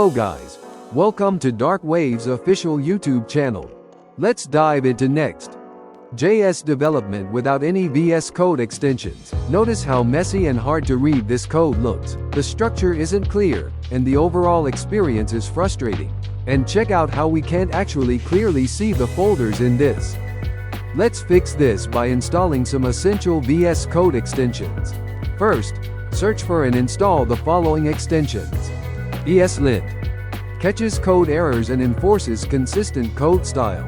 Hello guys, welcome to Dark Wave's official YouTube channel. Let's dive into Next.js development without any VS Code extensions. Notice how messy and hard to read this code looks. The structure isn't clear, and the overall experience is frustrating. And check out how we can't actually clearly see the folders in this. Let's fix this by installing some essential VS Code extensions. First, search for and install the following extensions. ESLint catches code errors and enforces consistent code style.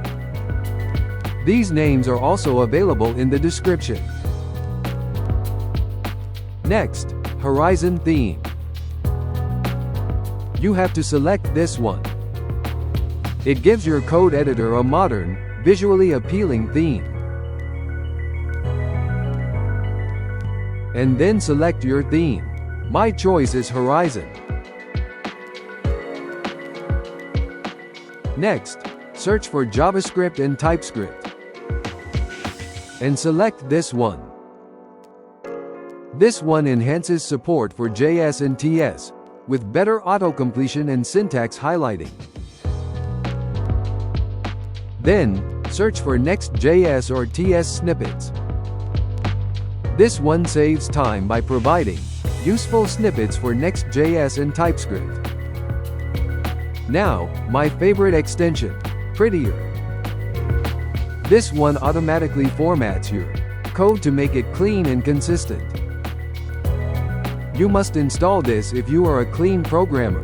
These names are also available in the description. Next, Horizon theme. You have to select this one. It gives your code editor a modern, visually appealing theme. And then select your theme. My choice is Horizon. Next, search for JavaScript and TypeScript. And select this one. This one enhances support for JS and TS, with better autocompletion and syntax highlighting. Then, search for Next.js or TS snippets. This one saves time by providing useful snippets for Next.js and TypeScript. Now, my favorite extension, Prettier. This one automatically formats your code to make it clean and consistent. You must install this if you are a clean programmer.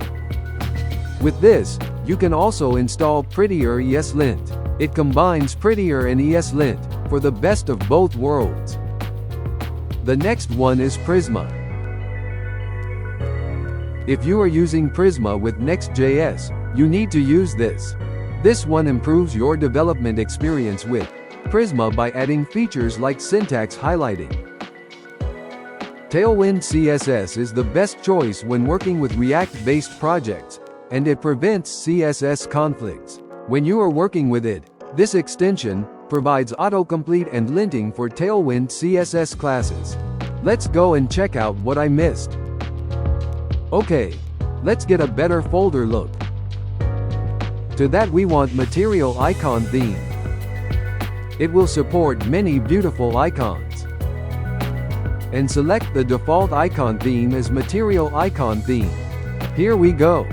With this, you can also install Prettier ESLint. It combines Prettier and ESLint for the best of both worlds. The next one is Prisma. If you are using Prisma with Next.js, you need to use this. This one improves your development experience with Prisma by adding features like syntax highlighting. TailwindCSS is the best choice when working with React-based projects, and it prevents CSS conflicts. When you are working with it, this extension provides autocomplete and linting for TailwindCSS classes. Let's go and check out what I missed. Okay, let's get a better folder look. To that we want Material Icon theme. It will support many beautiful icons. And select the default icon theme as Material Icon theme. Here we go.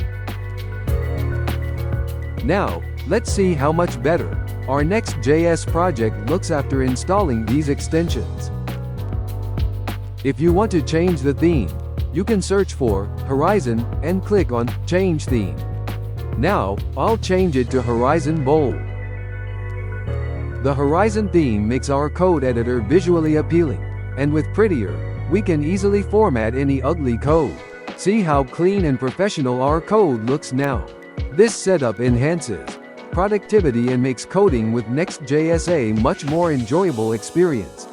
Now, let's see how much better our Next.js project looks after installing these extensions. If you want to change the theme, you can search for Horizon and click on Change Theme. Now, I'll change it to Horizon Bold. The Horizon theme makes our code editor visually appealing, and with Prettier, we can easily format any ugly code. See how clean and professional our code looks now. This setup enhances productivity and makes coding with Next.js a much more enjoyable experience.